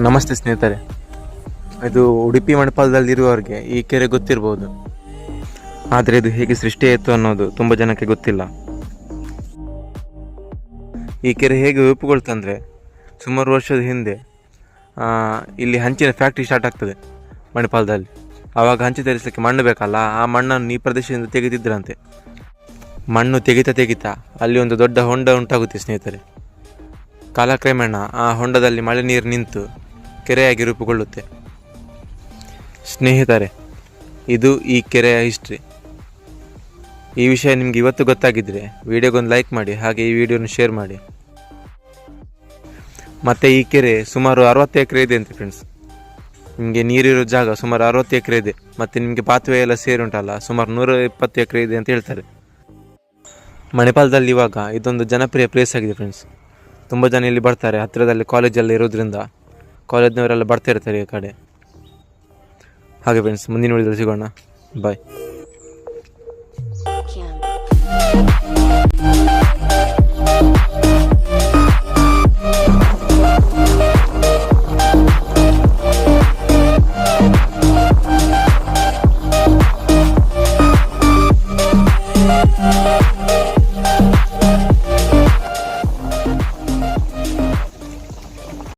ನಮಸ್ತೆ ಸ್ನೇಹಿತರೆ, ಇದು ಉಡುಪಿ ಮಣಿಪಾಲದಲ್ಲಿರುವವರಿಗೆ ಈ ಕೆರೆ ಗೊತ್ತಿರ್ಬೋದು. ಆದರೆ ಇದು ಹೇಗೆ ಸೃಷ್ಟಿಯಾಯಿತು ಅನ್ನೋದು ತುಂಬ ಜನಕ್ಕೆ ಗೊತ್ತಿಲ್ಲ. ಈ ಕೆರೆ ಹೇಗೆ ರೂಪುಗೊಳ್ತಂದರೆ, ಸುಮಾರು ವರ್ಷದ ಹಿಂದೆ ಇಲ್ಲಿ ಹಂಚಿನ ಫ್ಯಾಕ್ಟ್ರಿ ಸ್ಟಾರ್ಟ್ ಆಗ್ತದೆ ಮಣಿಪಾಲದಲ್ಲಿ. ಆವಾಗ ಹಂಚು ತರಿಸಲಿಕ್ಕೆ ಮಣ್ಣು ಬೇಕಲ್ಲ, ಆ ಮಣ್ಣನ್ನು ಈ ಪ್ರದೇಶದಿಂದ ತೆಗೆದಿದ್ದರಂತೆ. ಮಣ್ಣು ತೆಗಿತಾ ಅಲ್ಲಿ ಒಂದು ದೊಡ್ಡ ಹೊಂಡ ಉಂಟಾಗುತ್ತೆ ಸ್ನೇಹಿತರೆ. ಕಾಲಕ್ರಮೇಣ ಆ ಹೊಂಡದಲ್ಲಿ ಮಳೆ ನೀರು ನಿಂತು ಕೆರೆಯಾಗಿ ರೂಪುಗೊಳ್ಳುತ್ತೆ. ಸ್ನೇಹಿತರೆ, ಇದು ಈ ಕೆರೆಯ ಹಿಸ್ಟ್ರಿ. ಈ ವಿಷಯ ನಿಮಗೆ ಇವತ್ತು ಗೊತ್ತಾಗಿದ್ದರೆ ವಿಡಿಯೋಗೊಂದು ಲೈಕ್ ಮಾಡಿ, ಹಾಗೆ ಈ ವಿಡಿಯೋನ ಶೇರ್ ಮಾಡಿ. ಮತ್ತು ಈ ಕೆರೆ ಸುಮಾರು 60 ಎಕರೆ ಇದೆ ಅಂತೆ ಫ್ರೆಂಡ್ಸ್. ನಿಮಗೆ ನೀರಿರೋ ಜಾಗ ಸುಮಾರು 60 ಎಕರೆ ಇದೆ. ಮತ್ತು ನಿಮಗೆ ಪಾತ್ವೆ ಎಲ್ಲ ಸೇರಿ ಉಂಟಲ್ಲ, ಸುಮಾರು 120 ಎಕರೆ ಇದೆ ಅಂತ ಹೇಳ್ತಾರೆ. ಮಣಿಪಾಲದಲ್ಲಿ ಇವಾಗ ಇದೊಂದು ಜನಪ್ರಿಯ ಪ್ಲೇಸ್ ಆಗಿದೆ ಫ್ರೆಂಡ್ಸ್. ತುಂಬ ಜನ ಇಲ್ಲಿ ಬರ್ತಾರೆ. ಹತ್ತಿರದಲ್ಲಿ ಕಾಲೇಜೆಲ್ಲ ಇರೋದ್ರಿಂದ ಕಾಲೇಜ್ನವರೆಲ್ಲ ಬರ್ತಾ ಇರ್ತಾರೆ ಈ ಕಡೆ. ಹಾಗೆ ಫ್ರೆಂಡ್ಸ್, ಮುಂದಿನ ವಿಡಿಯೋದಲ್ಲಿ ಸಿಗೋಣ. ಬಾಯ್.